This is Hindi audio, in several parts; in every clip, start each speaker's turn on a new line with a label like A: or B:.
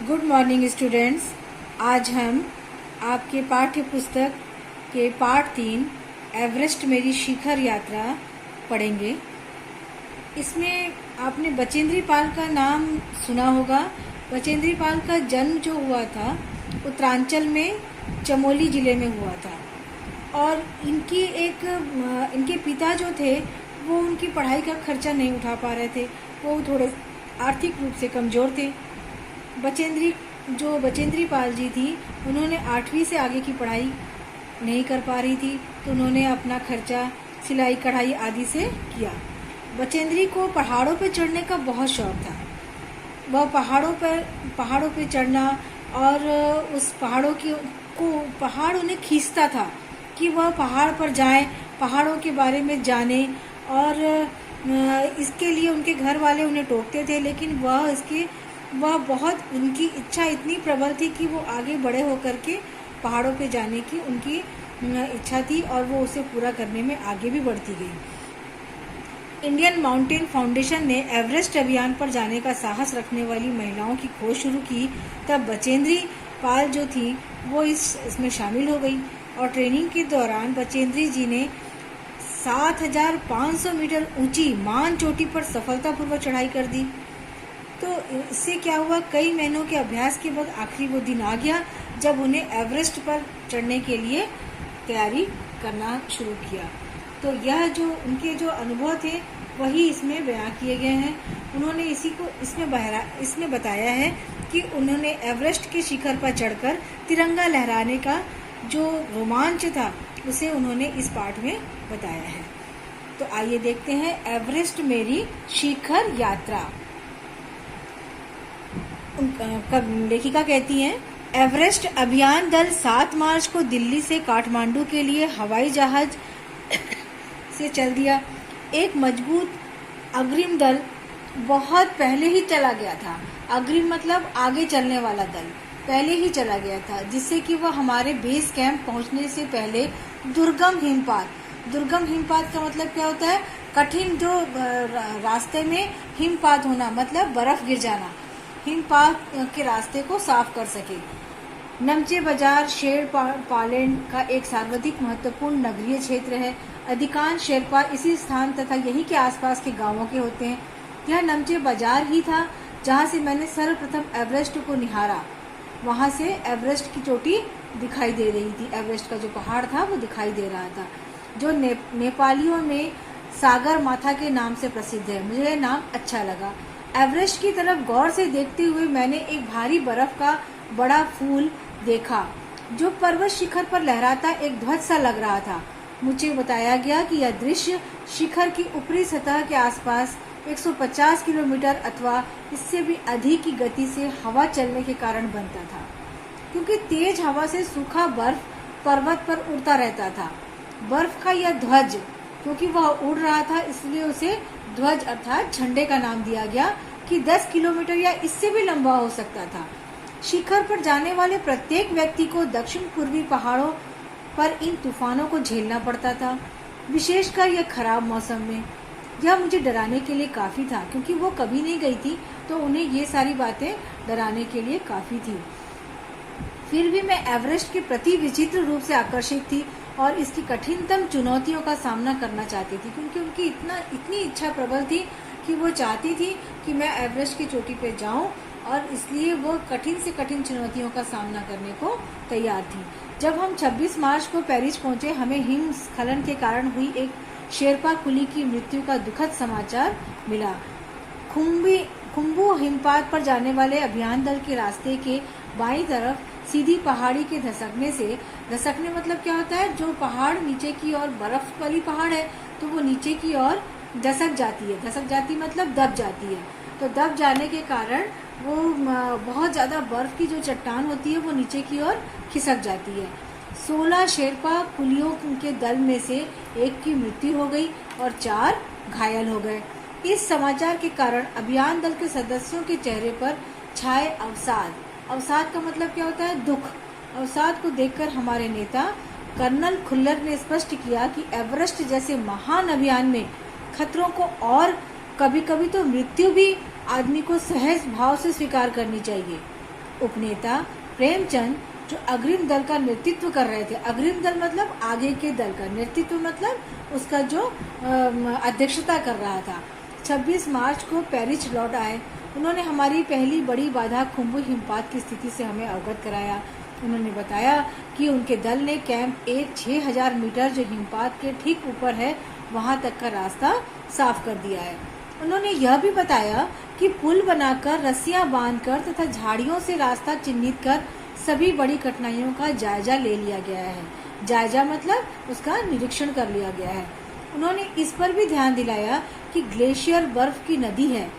A: Good morning students. आज हम आपके पाठ्य पुस्तक के पाठ 3 एवरेस्ट मेरी शिखर यात्रा पढ़ेंगे। इसमें आपने बचेंद्री पाल का नाम सुना होगा। बचेंद्री पाल का जन्म जो हुआ था उत्तरांचल में चमोली जिले में हुआ था और इनके पिता जो थे वो उनकी पढ़ाई का खर्चा नहीं उठा पा रहे थे। वो थोड़े आर्थिक रूप से कमज़ोर थे। बचेंद्री पाल जी थी, उन्होंने 8वीं से आगे की पढ़ाई नहीं कर पा रही थी, तो उन्होंने अपना खर्चा सिलाई कढ़ाई आदि से किया। बचेंद्री को पहाड़ों पर चढ़ने का बहुत शौक था। वह पहाड़ों पर चढ़ना और उस पहाड़ उन्हें खींचता था कि वह पहाड़ पर जाएं, पहाड़ों के बारे में जाने। और इसके लिए उनके घर वाले उन्हें टोकते थे, लेकिन वह बहुत उनकी इच्छा इतनी प्रबल थी कि वो आगे बड़े होकर के पहाड़ों पे जाने की उनकी इच्छा थी और वो उसे पूरा करने में आगे भी बढ़ती गई। इंडियन माउंटेन फाउंडेशन ने एवरेस्ट अभियान पर जाने का साहस रखने वाली महिलाओं की खोज शुरू की। तब बचेंद्री पाल जो थी वो इसमें शामिल हो गई और ट्रेनिंग के दौरान बचेंद्री जी ने 7,500 मीटर ऊंची मान चोटी पर सफलतापूर्वक चढ़ाई कर दी। तो इससे क्या हुआ, कई महीनों के अभ्यास के बाद आखिरी वो दिन आ गया जब उन्हें एवरेस्ट पर चढ़ने के लिए तैयारी करना शुरू किया। तो यह जो उनके जो अनुभव थे वही इसमें बयां किए गए हैं। उन्होंने इसमें बताया है कि उन्होंने एवरेस्ट के शिखर पर चढ़कर तिरंगा लहराने का जो रोमांच था उसे उन्होंने इस पाठ में बताया है। तो आइए देखते हैं एवरेस्ट मेरी शिखर यात्रा। लेखिका कहती हैं, एवरेस्ट अभियान दल 7 मार्च को दिल्ली से काठमांडू के लिए हवाई जहाज से चल दिया। एक मजबूत अग्रिम दल बहुत पहले ही चला गया था। अग्रिम मतलब आगे चलने वाला दल पहले ही चला गया था, जिससे कि वह हमारे बेस कैंप पहुंचने से पहले दुर्गम हिमपात का मतलब क्या होता है, कठिन जो रास्ते में हिमपात होना मतलब बर्फ गिर जाना, हिमपात के रास्ते को साफ कर सके। नमचे बाजार शेरपालैंड का एक सर्वाधिक महत्वपूर्ण नगरीय क्षेत्र है। अधिकांश शेरपा इसी स्थान तथा यहीं के आसपास के गांवों के होते हैं। यह नमचे बाजार ही था जहां से मैंने सर्वप्रथम एवरेस्ट को निहारा। वहां से एवरेस्ट की चोटी दिखाई दे रही थी। एवरेस्ट का जो पहाड़ था वो दिखाई दे रहा था, जो नेपालियों में सागर माथा के नाम से प्रसिद्ध है। मुझे यह नाम अच्छा लगा। एवरेस्ट की तरफ गौर से देखते हुए मैंने एक भारी बर्फ का बड़ा फूल देखा जो पर्वत शिखर पर लहराता एक ध्वज सा लग रहा था। मुझे बताया गया कि यह दृश्य शिखर की ऊपरी सतह के आसपास 150 किलोमीटर अथवा इससे भी अधिक की गति से हवा चलने के कारण बनता था, क्योंकि तेज हवा से सूखा बर्फ पर्वत पर उड़ता रहता था। बर्फ का यह ध्वज, क्योंकि वह उड़ रहा था इसलिए उसे ध्वज अर्थात झंडे का नाम दिया गया कि 10 किलोमीटर या इससे भी लंबा हो सकता था। शिखर पर जाने वाले प्रत्येक व्यक्ति को दक्षिण पूर्वी पहाड़ों पर इन तूफानों को झेलना पड़ता था, विशेषकर यह खराब मौसम में। यह मुझे डराने के लिए काफी था, क्योंकि वो कभी नहीं गई थी, तो उन्हें ये सारी बातें डराने के लिए काफी थी। फिर भी मैं एवरेस्ट के प्रति विचित्र रूप से आकर्षित थी और इसकी कठिनतम चुनौतियों का सामना करना चाहती थी, क्योंकि उनकी इतनी इच्छा प्रबल थी कि वो चाहती थी कि मैं एवरेस्ट की चोटी पे जाऊं और इसलिए वो कठिन से कठिन चुनौतियों का सामना करने को तैयार थी। जब हम 26 मार्च को पेरिस पहुंचे, हमें हिमस्खलन के कारण हुई एक शेरपा कुली की मृत्यु का दुखद समाचार मिला। खुम्बू हिमपात पर जाने वाले अभियान दल के रास्ते के बाईं तरफ सीधी पहाड़ी के धसकने मतलब क्या होता है, जो पहाड़ नीचे की ओर बर्फ वाली पहाड़ है तो वो नीचे की ओर धसक जाती मतलब दब जाती है। तो दब जाने के कारण वो बहुत ज्यादा बर्फ की जो चट्टान होती है वो नीचे की ओर खिसक जाती है। 16 शेरपा कुलियों के दल में से एक की मृत्यु हो गई और 4 घायल हो गए। इस समाचार के कारण अभियान दल के सदस्यों के चेहरे पर छाए अवसाद का मतलब क्या होता है, दुख। अवसाद को देखकर हमारे नेता कर्नल खुल्लर ने स्पष्ट किया कि एवरेस्ट जैसे महान अभियान में खतरों को और कभी कभी तो मृत्यु भी आदमी को सहज भाव से स्वीकार करनी चाहिए। उपनेता प्रेमचंद जो अग्रिम दल का नेतृत्व कर रहे थे, अग्रिम दल मतलब आगे के दल का, नेतृत्व मतलब उसका जो अध्यक्षता कर रहा था, 26 मार्च को पेरिस लौट आए। उन्होंने हमारी पहली बड़ी बाधा खुम्बु हिमपात की स्थिति से हमें अवगत कराया। उन्होंने बताया कि उनके दल ने कैंप 6000 मीटर जो हिमपात के ठीक ऊपर है वहां तक का रास्ता साफ कर दिया है। उन्होंने यह भी बताया कि पुल बनाकर, रस्सियां बांधकर तथा झाड़ियों से रास्ता चिन्हित कर सभी बड़ी कठिनाइयों का जायजा ले लिया गया है। जायजा मतलब उसका निरीक्षण कर लिया गया है। उन्होंने इस पर भी ध्यान दिलाया कि ग्लेशियर बर्फ की नदी है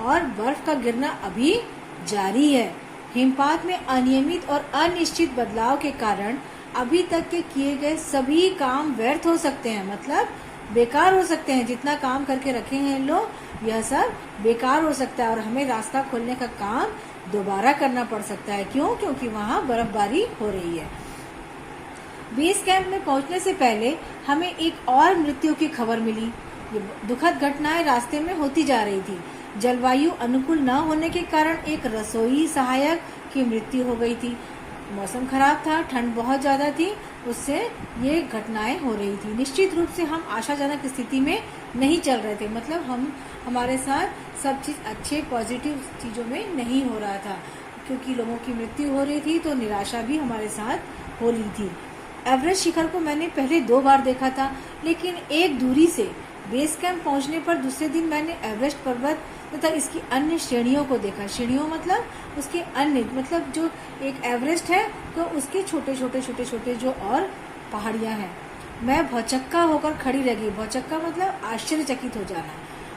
A: और बर्फ का गिरना अभी जारी है। हिमपात में अनियमित और अनिश्चित बदलाव के कारण अभी तक के किए गए सभी काम व्यर्थ हो सकते हैं, मतलब बेकार हो सकते हैं। जितना काम करके रखे हैं लोग, यह सब बेकार हो सकता है और हमें रास्ता खोलने का काम दोबारा करना पड़ सकता है। क्यों? क्योंकि वहाँ बर्फबारी हो रही है। बेस कैंप में पहुंचने से पहले हमें एक और मृत्यु की खबर मिली। ये दुखद घटनाएं रास्ते में होती जा रही थी। जलवायु अनुकूल न होने के कारण एक रसोई सहायक की मृत्यु हो गई थी। मौसम खराब था, ठंड बहुत ज्यादा थी, उससे ये घटनाएं हो रही थी। निश्चित रूप से हम आशाजनक स्थिति में नहीं चल रहे थे, मतलब हमारे साथ सब चीज अच्छे पॉजिटिव चीजों में नहीं हो रहा था, क्योंकि लोगों की मृत्यु हो रही थी तो निराशा भी हमारे साथ हो रही थी। एवरेस्ट शिखर को मैंने पहले 2 बार देखा था, लेकिन एक दूरी से। बेस कैंप पहुंचने पर दूसरे दिन मैंने एवरेस्ट पर्वत तथा इसकी अन्य श्रेणियों को देखा। श्रेणियों मतलब उसके अन्य, मतलब जो एक एवरेस्ट है तो उसके छोटे छोटे जो और पहाड़ियां हैं। मैं भौचक्का होकर खड़ी रह गई। भौचक्का मतलब आश्चर्यचकित हो जाना।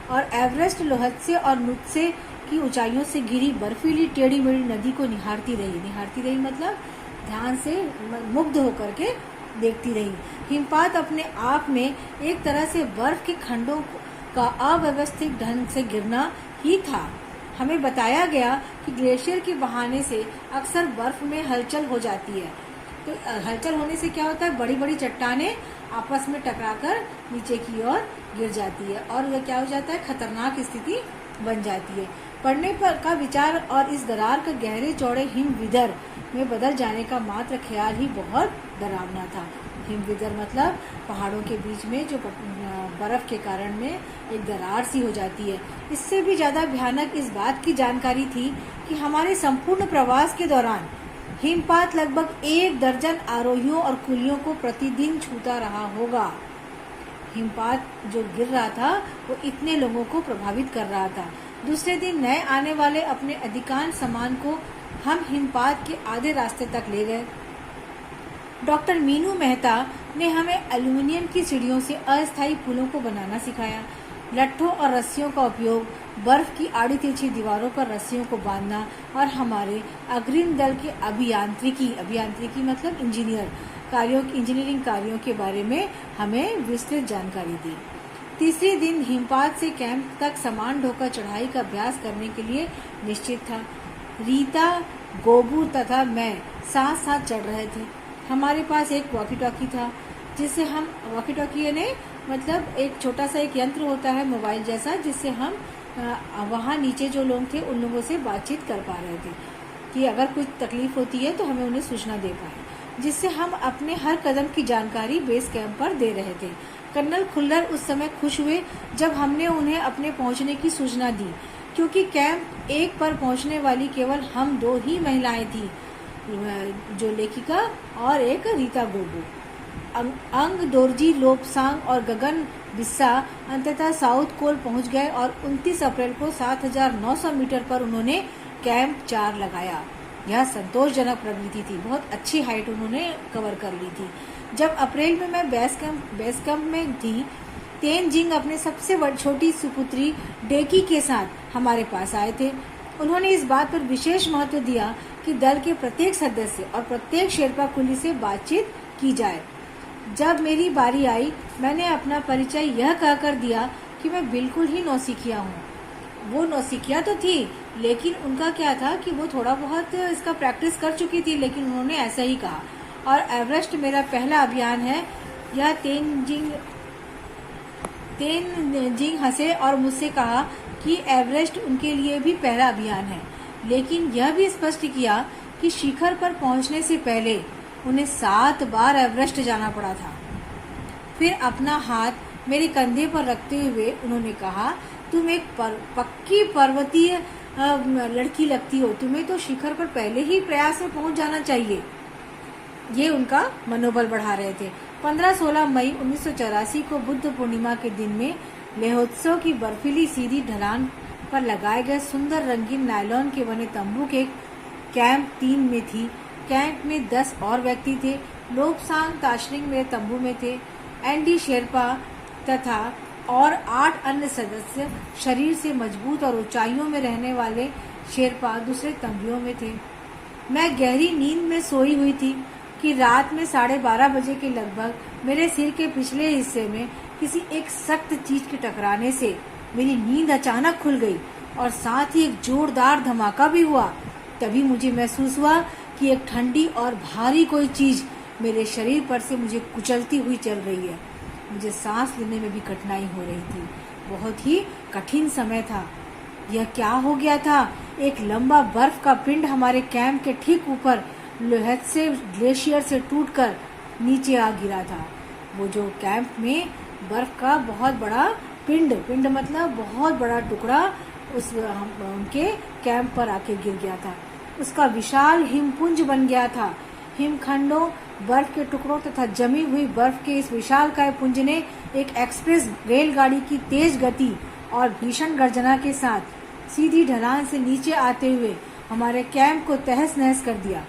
A: और एवरेस्ट लोहत्से और नुत्से की ऊंचाइयों से घिरी बर्फीली टेढ़ी मेढ़ी नदी को निहारती रही मतलब ध्यान से मुग्ध होकर के देखती रही। हिमपात अपने आप में एक तरह से बर्फ के खंडों का अव्यवस्थित ढंग से गिरना ही था। हमें बताया गया कि ग्लेशियर के बहाने से अक्सर बर्फ में हलचल हो जाती है। तो हलचल होने से क्या होता है, बड़ी बड़ी चट्टानें आपस में टकराकर नीचे की ओर गिर जाती है और वह क्या हो जाता है, खतरनाक स्थिति बन जाती है। पड़ने पर का विचार और इस दरार का गहरे चौड़े हिमविदर में बदल जाने का मात्र ख्याल ही बहुत डरावना था। हिमविदर मतलब पहाड़ों के बीच में जो बर्फ के कारण में एक दरार सी हो जाती है। इससे भी ज्यादा भयानक इस बात की जानकारी थी कि हमारे संपूर्ण प्रवास के दौरान हिमपात लगभग 1 दर्जन आरोहियों और कुलियों को प्रतिदिन छूता रहा होगा। हिमपात जो गिर रहा था वो इतने लोगों को प्रभावित कर रहा था। दूसरे दिन नए आने वाले अपने अधिकांश सामान को हम हिमपात के आधे रास्ते तक ले गए। डॉक्टर मीनू मेहता ने हमें एल्यूमिनियम की सीढ़ियों से अस्थायी पुलों को बनाना सिखाया। लट्ठों और रस्सियों का उपयोग, बर्फ की आड़ी तिरछी दीवारों पर रस्सियों को बांधना और हमारे अग्रिम दल के अभियांत्रिकी मतलब इंजीनियरिंग कार्यों के बारे में हमें विस्तृत जानकारी दी। तीसरे दिन हिमपात से कैंप तक सामान ढोकर चढ़ाई का अभ्यास करने के लिए निश्चित था। रीता, गोबू तथा मैं साथ साथ चढ़ रहे थे। हमारे पास एक वॉकी टॉकी था, जिससे हम वॉकी टॉकी ने मतलब एक छोटा सा एक यंत्र होता है मोबाइल जैसा, जिससे हम वहाँ नीचे जो लोग थे उन लोगों से बातचीत कर पा रहे थे कि अगर कुछ तकलीफ होती है तो हमें उन्हें सूचना दे पाए, जिससे हम अपने हर कदम की जानकारी बेस कैंप पर दे रहे थे। कर्नल खुल्लर उस समय खुश हुए जब हमने उन्हें अपने पहुंचने की सूचना दी, क्योंकि कैंप 1 पर पहुंचने वाली केवल हम 2 ही महिलाएं थी, जो लेखिका और एक रीता गोबू। अंग दोरजी लोपसांग और गगन बिस्सा अंततः साउथ कोल पहुंच गए और 29 अप्रैल को 7900 मीटर पर उन्होंने कैंप 4 लगाया। यह संतोषजनक प्रगति थी, बहुत अच्छी हाइट उन्होंने कवर कर ली थी। जब अप्रैल में मैं बेस कैंप में थी, तेनजिंग अपने सबसे छोटी सुपुत्री डेकी के साथ हमारे पास आए थे। उन्होंने इस बात पर विशेष महत्व दिया कि दल के प्रत्येक सदस्य और प्रत्येक शेरपा कुली से बातचीत की जाए। जब मेरी बारी आई, मैंने अपना परिचय यह कहकर दिया कि मैं बिल्कुल ही नौसिखिया हूँ। वो नौसिखिया तो थी, लेकिन उनका क्या था कि वो थोड़ा बहुत इसका प्रैक्टिस कर चुकी थी, लेकिन उन्होंने ऐसा ही कहा। और एवरेस्ट मेरा पहला अभियान है। यह तेनजिंग हंसे और मुझसे कहा कि एवरेस्ट उनके लिए भी पहला अभियान है। लेकिन यह भी स्पष्ट किया कि शिखर पर पहुंचने से पहले उन्हें 7 बार एवरेस्ट जाना पड़ा था। फिर अपना हाथ मेरे कंधे पर रखते हुए उन्होंने कहा, तुम एक पक्की पर्वतीय लड़की लगती हो, तुम्हें तो शिखर पर पहले ही प्रयास में पहुंच जाना चाहिए। ये उनका मनोबल बढ़ा रहे थे। 15-16 मई 1984 को बुद्ध पूर्णिमा के दिन में लेहोत्सव की बर्फीली सीधी ढलान पर लगाए गए सुंदर रंगीन नायलॉन के बने तंबू के कैंप 3 में थी। कैंप में 10 और व्यक्ति थे। लोबसांग ताशरिंग मेरे तंबू में थे। एंडी शेरपा तथा और 8 अन्य सदस्य शरीर से मजबूत और ऊंचाइयों में रहने वाले शेरपा दूसरे तंबुओं में थे। मैं गहरी नींद में सोई हुई थी कि रात में 12:30 बजे के लगभग मेरे सिर के पिछले हिस्से में किसी एक सख्त चीज के टकराने से मेरी नींद अचानक खुल गई और साथ ही एक जोरदार धमाका भी हुआ। तभी मुझे महसूस हुआ कि एक ठंडी और भारी कोई चीज मेरे शरीर पर से मुझे कुचलती हुई चल रही है। मुझे सांस लेने में भी कठिनाई हो रही थी। बहुत ही कठिन समय था। यह क्या हो गया था? एक लंबा बर्फ का पिंड हमारे कैंप के ठीक ऊपर लोहेत्से ग्लेशियर से टूटकर नीचे आ गिरा था। वो जो कैंप में बर्फ का बहुत बड़ा पिंड मतलब बहुत बड़ा टुकड़ा उनके कैंप पर आके गिर गया था। उसका विशाल हिमपुंज बन गया था। हिमखंडों, बर्फ के टुकड़ों तथा जमी हुई बर्फ के इस विशालकाय पुंज ने एक एक्सप्रेस रेलगाड़ी की तेज गति और भीषण गर्जना के साथ सीधी ढलान से नीचे आते हुए हमारे कैंप को तहस नहस कर दिया।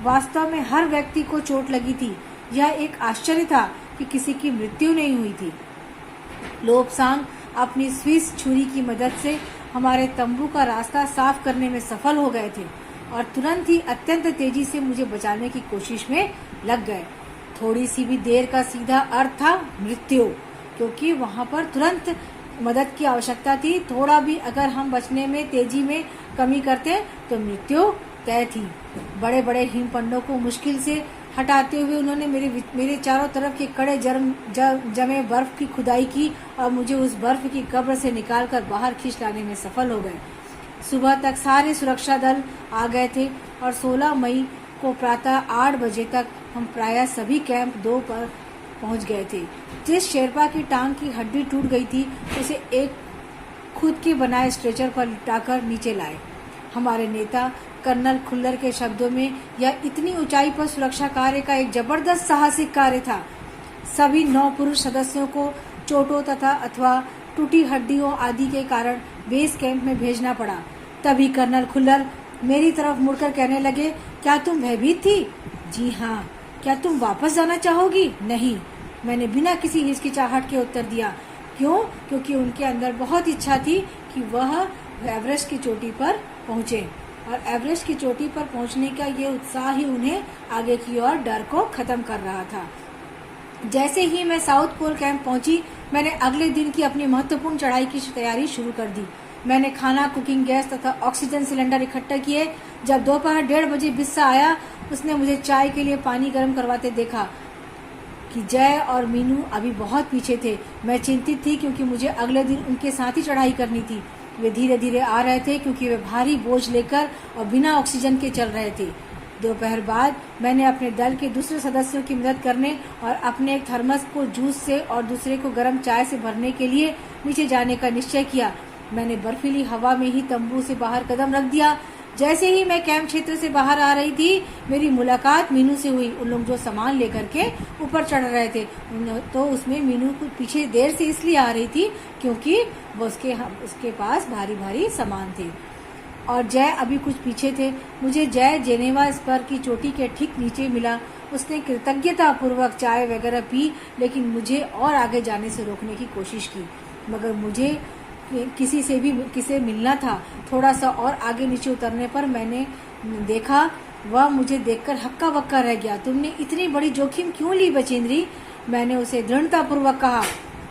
A: वास्तव में हर व्यक्ति को चोट लगी थी। यह एक आश्चर्य था कि किसी की मृत्यु नहीं हुई थी। लोबसांग अपनी स्विस छुरी की मदद से हमारे तंबू का रास्ता साफ करने में सफल हो गए थे और तुरंत ही अत्यंत तेजी से मुझे बचाने की कोशिश में लग गए। थोड़ी सी भी देर का सीधा अर्थ था मृत्यु, क्योंकि वहां पर तुरंत मदद की आवश्यकता थी। थोड़ा भी अगर हम बचने में तेजी में कमी करते तो मृत्यु तय थी। बड़े बड़े हिमपंडों को मुश्किल से हटाते हुए उन्होंने मेरे चारों तरफ के कड़े जमे बर्फ की खुदाई की और मुझे उस बर्फ की कब्र से निकालकर बाहर खींच लाने में सफल हो गए। सुबह तक सारे सुरक्षा दल आ गए थे और 16 मई को प्रातः 8 बजे तक हम प्रायः सभी कैंप 2 पर पहुंच गए थे। जिस शेरपा की टांग की हड्डी टूट गई थी उसे एक खुद के बनाए स्ट्रेचर पर लिटाकर नीचे लाए। हमारे नेता कर्नल खुल्लर के शब्दों में यह इतनी ऊंचाई पर सुरक्षा कार्य का एक जबरदस्त साहसिक कार्य था। सभी 9 पुरुष सदस्यों को चोटों तथा अथवा टूटी हड्डियों आदि के कारण बेस कैंप में भेजना पड़ा। तभी कर्नल खुल्लर मेरी तरफ मुड़कर कहने लगे, क्या तुम भयभीत थी? जी हाँ। क्या तुम वापस जाना चाहोगी? नहीं, मैंने बिना किसी हिचकिचाहट के उत्तर दिया। क्यों? क्योंकि उनके अंदर बहुत इच्छा थी कि वह एवरेस्ट की चोटी पर पहुंचे और एवरेस्ट की चोटी पर पहुंचने का ये उत्साह ही उन्हें आगे की ओर डर को खत्म कर रहा था। जैसे ही मैं साउथ पोल कैंप पहुंची, मैंने अगले दिन की अपनी महत्वपूर्ण चढ़ाई की तैयारी शुरू कर दी। मैंने खाना, कुकिंग गैस तथा ऑक्सीजन सिलेंडर इकट्ठा किए। जब दोपहर 1:30 बजे बिस्सा आया, उसने मुझे चाय के लिए पानी गर्म करवाते देखा कि जय और मीनू अभी बहुत पीछे थे। मैं चिंतित थी क्योंकि मुझे अगले दिन उनके साथ ही चढ़ाई करनी थी। वे धीरे धीरे आ रहे थे क्योंकि वे भारी बोझ लेकर और बिना ऑक्सीजन के चल रहे थे। दोपहर बाद मैंने अपने दल के दूसरे सदस्यों की मदद करने और अपने एक थर्मस को जूस से और दूसरे को गर्म चाय से भरने के लिए नीचे जाने का निश्चय किया। मैंने बर्फीली हवा में ही तंबू से बाहर कदम रख दिया। जैसे ही मैं कैंप क्षेत्र से बाहर आ रही थी, मेरी मुलाकात मीनू से हुई। उन लोग जो सामान लेकर के ऊपर चढ़ रहे थे, तो उसमें मीनू कुछ पीछे देर से इसलिए आ रही थी क्योंकि वो उसके पास भारी भारी सामान थे और जय अभी कुछ पीछे थे। मुझे जय जेनेवा स्पर की चोटी के ठीक नीचे मिला। उसने कृतज्ञता पूर्वक चाय वगैरह पी, लेकिन मुझे और आगे जाने से रोकने की कोशिश की। मगर मुझे किसी मिलना था। थोड़ा सा और आगे नीचे उतरने पर मैंने देखा वह मुझे देखकर हक्का बक्का रह गया। तुमने इतनी बड़ी जोखिम क्यों ली बचेंद्री? मैंने उसे दृढ़तापूर्वक कहा।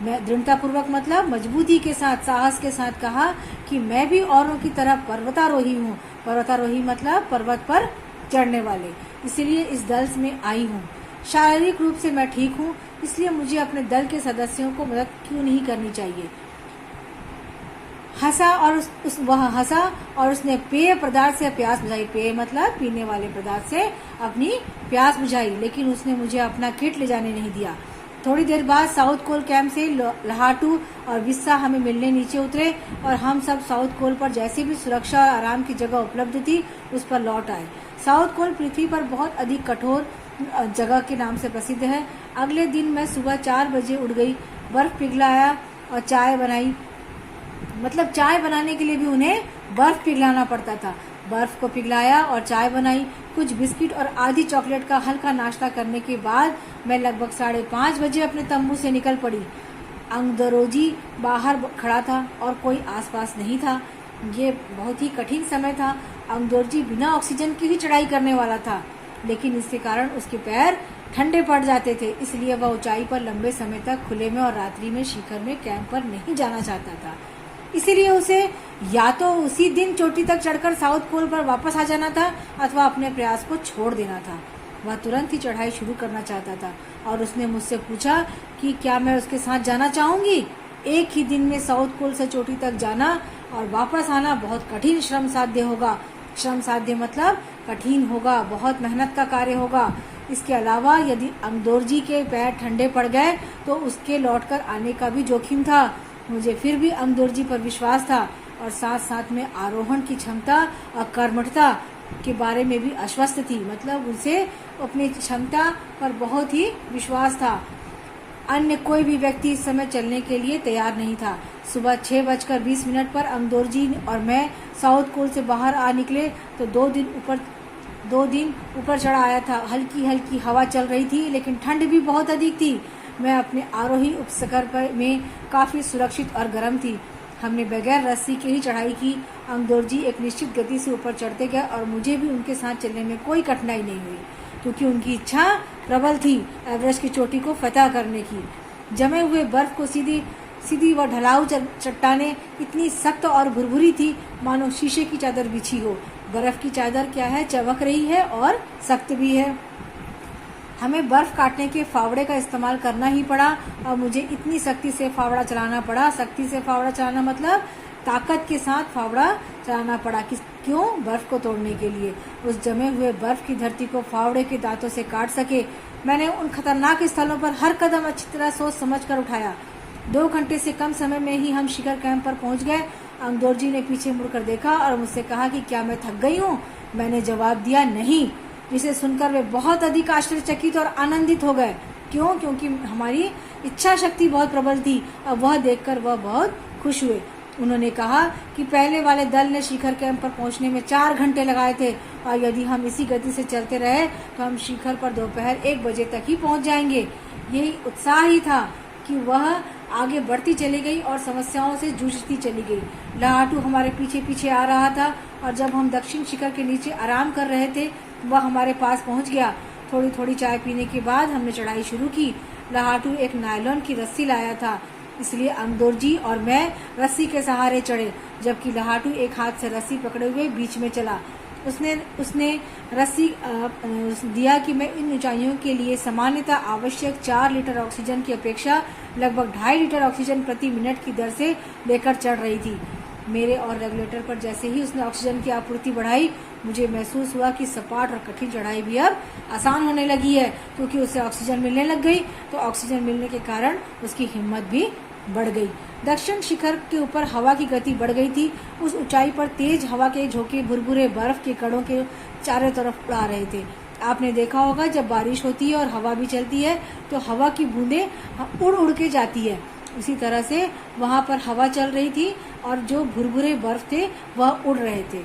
A: मैं दृढ़तापूर्वक मतलब मजबूती के साथ, साहस के साथ कहा कि मैं भी औरों की तरह पर्वतारोही हूँ। पर्वतारोही मतलब पर्वत पर चढ़ने वाले, इसलिए इस दल में आई हूँ। शारीरिक रूप से मैं ठीक हूँ, इसलिए मुझे अपने दल के सदस्यों को मदद क्यों नहीं करनी चाहिए। वह हंसा और उसने पेय पदार्थ से प्यास बुझाई। पेय मतलब पीने वाले पदार्थ से अपनी प्यास बुझाई, लेकिन उसने मुझे अपना किट ले जाने नहीं दिया। थोड़ी देर बाद साउथ कोल कैंप से लहाटू और विस्सा हमें मिलने नीचे उतरे और हम सब साउथ कोल पर जैसे भी सुरक्षा और आराम की जगह उपलब्ध थी उस पर लौट आए। साउथ कोल पृथ्वी पर बहुत अधिक कठोर जगह के नाम से प्रसिद्ध है। अगले दिन मैं सुबह 4 बजे उठ गई, बर्फ पिघलाया और चाय बनाई। मतलब चाय बनाने के लिए भी उन्हें बर्फ पिघलाना पड़ता था। बर्फ को पिघलाया और चाय बनाई। कुछ बिस्किट और आधी चॉकलेट का हल्का नाश्ता करने के बाद मैं लगभग 5:30 बजे अपने तंबू से निकल पड़ी। अंगदरोजी बाहर खड़ा था और कोई आसपास नहीं था। ये बहुत ही कठिन समय था। अंगदरोजी बिना ऑक्सीजन की ही चढ़ाई करने वाला था, लेकिन इसके कारण उसके पैर ठंडे पड़ जाते थे, इसलिए वह ऊंचाई पर लंबे समय तक खुले में और रात्रि में शिखर में कैंप पर नहीं जाना चाहता था। इसीलिए उसे या तो उसी दिन चोटी तक चढ़कर साउथ पोल पर वापस आ जाना था अथवा अपने प्रयास को छोड़ देना था। वह तुरंत ही चढ़ाई शुरू करना चाहता था और उसने मुझसे पूछा कि क्या मैं उसके साथ जाना चाहूंगी। एक ही दिन में साउथ पोल से चोटी तक जाना और वापस आना बहुत कठिन श्रम साध्य होगा। श्रम साध्य मतलब कठिन होगा, बहुत मेहनत का कार्य होगा। इसके अलावा यदि अंगदोरजी के पैर ठंडे पड़ गए तो उसके लौटकर आने का भी जोखिम था। मुझे फिर भी अंगदोरजी पर विश्वास था और साथ साथ में आरोहण की क्षमता और कर्मठता के बारे में भी आश्वस्त थी। मतलब उसे अपनी क्षमता पर बहुत ही विश्वास था। अन्य कोई भी व्यक्ति इस समय चलने के लिए तैयार नहीं था। सुबह 6:20 पर अंगदोरजी और मैं साउथ कोल से बाहर आ निकले तो 2 दिन ऊपर चढ़ा आया था। हल्की हल्की हवा चल रही थी, लेकिन ठंड भी बहुत अधिक थी। मैं अपने आरोही उपस्कर में काफी सुरक्षित और गर्म थी। हमने बगैर रस्सी के ही चढ़ाई की। अंगदोरजी एक निश्चित गति से ऊपर चढ़ते गए और मुझे भी उनके साथ चलने में कोई कठिनाई नहीं हुई, क्योंकि उनकी इच्छा प्रबल थी एवरेस्ट की चोटी को फतह करने की। जमे हुए बर्फ को सीधी व ढलाऊ चट्टानें इतनी सख्त और भुरभुरी थी मानो शीशे की चादर बिछी हो। बर्फ की चादर क्या है, चमक रही है और सख्त भी है। हमें बर्फ काटने के फावड़े का इस्तेमाल करना ही पड़ा और मुझे इतनी सख्ती से फावड़ा चलाना पड़ा। सख्ती से फावड़ा चलाना मतलब ताकत के साथ फावड़ा चलाना पड़ा। क्यों? बर्फ को तोड़ने के लिए। उस जमे हुए बर्फ की धरती को फावड़े के दांतों से काट सके। मैंने उन खतरनाक स्थलों पर हर कदम अच्छी तरह सोच समझ कर उठाया। 2 घंटे से कम समय में ही हम शिखर कैंप पर पहुंच गए। अंगदोरजी ने पीछे मुड़कर देखा और मुझसे कहा कि क्या मैं थक गई हूँ? मैंने जवाब दिया नहीं, जिसे सुनकर वे बहुत अधिक आश्चर्यचकित और आनंदित हो गए। क्यों? क्योंकि हमारी इच्छा शक्ति बहुत प्रबल थी और वह देखकर वह बहुत खुश हुए। उन्होंने कहा कि पहले वाले दल ने शिखर कैंप पर पहुंचने में 4 घंटे लगाए थे और यदि हम इसी गति से चलते रहे तो हम शिखर पर दोपहर 1 बजे तक ही पहुंच जाएंगे। यही उत्साह ही था कि वह आगे बढ़ती चली गई और समस्याओं से जूझती चली गई। लहाटू हमारे पीछे पीछे आ रहा था और जब हम दक्षिण शिखर के नीचे आराम कर रहे थे वह हमारे पास पहुंच गया। थोड़ी थोड़ी चाय पीने के बाद हमने चढ़ाई शुरू की। लहाटू एक नायलॉन की रस्सी लाया था, इसलिए अंगदोरजी और मैं रस्सी के सहारे चढ़े, जबकि लहाटू एक हाथ से रस्सी पकड़े हुए बीच में चला। उसने रस्सी दिया कि मैं इन ऊंचाइयों के लिए सामान्यतः आवश्यक 4 लीटर ऑक्सीजन की अपेक्षा लगभग 2.5 लीटर ऑक्सीजन प्रति मिनट की दर से लेकर चढ़ रही थी। मेरे और रेगुलेटर पर जैसे ही उसने ऑक्सीजन की आपूर्ति बढ़ाई, मुझे महसूस हुआ कि सपाट और कठिन चढ़ाई भी अब आसान होने लगी है, क्योंकि उसे ऑक्सीजन मिलने लग गई। तो ऑक्सीजन मिलने के कारण उसकी हिम्मत भी बढ़ गई। दक्षिण शिखर के ऊपर हवा की गति बढ़ गई थी। उस ऊंचाई पर तेज हवा के झोंके भुरभुरे बर्फ के कणों के चारों तरफ उड़ा रहे थे। आपने देखा होगा जब बारिश होती है और हवा भी चलती है तो हवा की बूंदें उड़ उड़ के जाती है। उसी तरह से वहां पर हवा चल रही थी और जो भुरभुरे बर्फ थे वह उड़ रहे थे,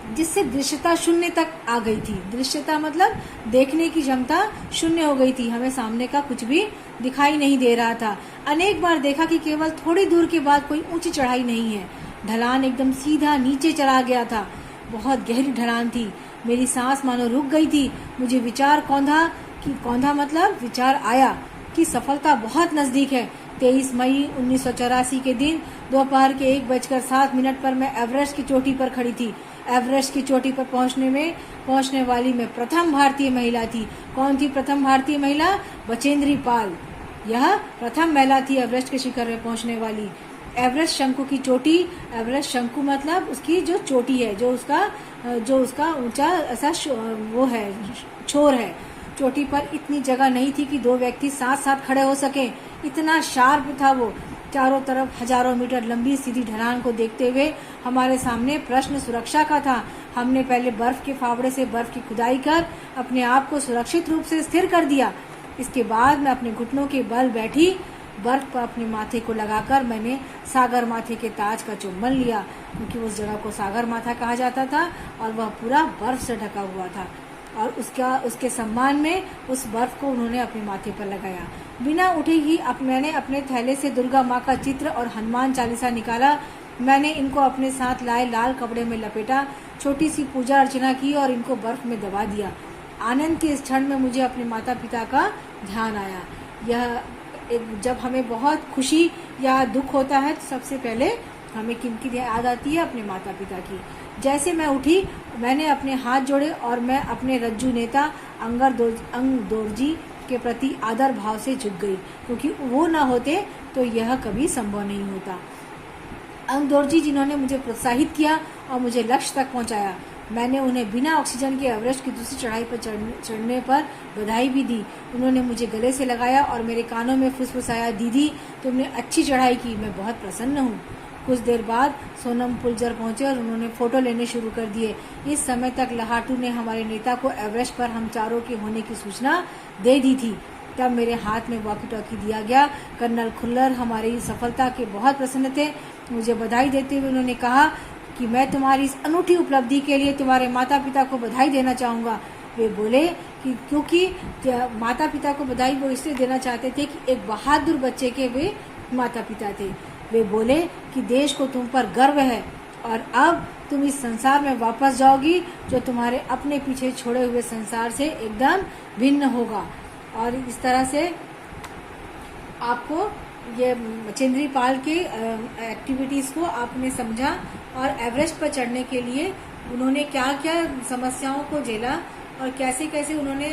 A: जिससे दृश्यता शून्य तक आ गई थी। दृश्यता मतलब देखने की क्षमता शून्य हो गई थी। हमें सामने का कुछ भी दिखाई नहीं दे रहा था। अनेक बार देखा कि केवल थोड़ी दूर के बाद कोई ऊंची चढ़ाई नहीं है। ढलान एकदम सीधा नीचे चला गया था। बहुत गहरी ढलान थी। मेरी सांस मानो रुक गई थी। मुझे विचार कौंधा मतलब विचार आया कि सफलता बहुत नजदीक है। 23 मई 1984 के दिन दोपहर के 1:07 पर मैं एवरेस्ट की चोटी पर खड़ी थी। एवरेस्ट की चोटी पर पहुंचने वाली मैं प्रथम भारतीय महिला थी। कौन थी प्रथम भारतीय महिला? बचेंद्री पाल। यह प्रथम महिला थी एवरेस्ट के शिखर में पहुंचने वाली। एवरेस्ट शंकु की चोटी, एवरेस्ट शंकु मतलब उसकी जो चोटी है, जो उसका ऊंचा ऐसा वो है, छोर है। चोटी पर इतनी जगह नहीं थी कि दो व्यक्ति साथ साथ खड़े हो सके। इतना शार्प था वो। चारों तरफ हजारों मीटर लंबी सीधी ढलान को देखते हुए हमारे सामने प्रश्न सुरक्षा का था। हमने पहले बर्फ के फावड़े से बर्फ की खुदाई कर अपने आप को सुरक्षित रूप से स्थिर कर दिया। इसके बाद मैं अपने घुटनों के बल बैठी। बर्फ पर अपने माथे को लगाकर मैंने सागर माथे के ताज का चुम्बन लिया, क्योंकि उस जगह को सागर माथा कहा जाता था और वह पूरा बर्फ से ढका हुआ था। और उसके सम्मान में उस बर्फ को उन्होंने अपने माथे पर लगाया। बिना उठे ही मैंने अपने थैले से दुर्गा माँ का चित्र और हनुमान चालीसा निकाला। मैंने इनको अपने साथ लाए लाल कपड़े में लपेटा, छोटी सी पूजा अर्चना की और इनको बर्फ में दबा दिया। आनंद के इस क्षण में मुझे अपने माता पिता का ध्यान आया। जब हमें बहुत खुशी या दुख होता है तो सबसे पहले हमें किनकी याद आती है? अपने माता पिता की। जैसे मैं उठी, मैंने अपने हाथ जोड़े और मैं अपने रज्जू नेता अंगदोर्जी के प्रति आदर भाव से झुक गई, क्योंकि वो ना होते तो यह कभी संभव नहीं होता। अंगदोर्जी जिन्होंने मुझे प्रोत्साहित किया और मुझे लक्ष्य तक पहुंचाया। मैंने उन्हें बिना ऑक्सीजन के एवरेस्ट की दूसरी चढ़ाई पर चढ़ने पर बधाई भी दी। उन्होंने मुझे गले से लगाया और मेरे कानों में फुसफुसाया, दीदी तुमने अच्छी चढ़ाई की, मैं बहुत प्रसन्न हूँ। कुछ देर बाद सोनम पुलजर पहुंचे और उन्होंने फोटो लेने शुरू कर दिए। इस समय तक लहाटू ने हमारे नेता को एवरेस्ट पर हम चारों के होने की सूचना दे दी थी। तब मेरे हाथ में वॉकी टॉकी दिया गया। कर्नल खुल्लर हमारी सफलता के बहुत प्रसन्न थे। मुझे बधाई देते हुए उन्होंने कहा कि मैं तुम्हारी इस अनूठी उपलब्धि के लिए तुम्हारे माता पिता को बधाई देना चाहूँगा। वे बोले कि क्योंकि माता पिता को बधाई वो इसलिए देना चाहते थे कि एक बहादुर बच्चे के वे माता पिता थे। वे बोले कि देश को तुम पर गर्व है और अब तुम इस संसार में वापस जाओगी जो तुम्हारे अपने पीछे छोड़े हुए संसार से एकदम भिन्न होगा। और इस तरह से आपको ये मचेंद्री पाल के एक्टिविटीज़ को आपने समझा और एवरेस्ट पर चढ़ने के लिए उन्होंने क्या क्या समस्याओं को झेला और कैसे कैसे उन्होंने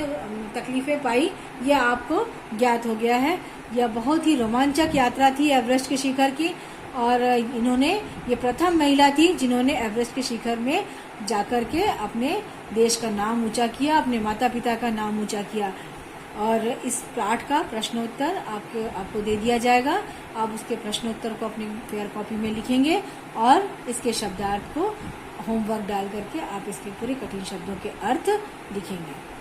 A: तकलीफें पाई, यह आपको ज्ञात हो गया है। यह बहुत ही रोमांचक यात्रा थी एवरेस्ट के शिखर की और ये प्रथम महिला थी जिन्होंने एवरेस्ट के शिखर में जाकर के अपने देश का नाम ऊंचा किया, अपने माता पिता का नाम ऊंचा किया। और इस पाठ का प्रश्नोत्तर आपको दे दिया जाएगा। आप उसके प्रश्नोत्तर को अपनी फेयर कॉपी में लिखेंगे और इसके शब्दार्थ को होमवर्क डाल करके आप इसके पूरे कठिन शब्दों के अर्थ लिखेंगे।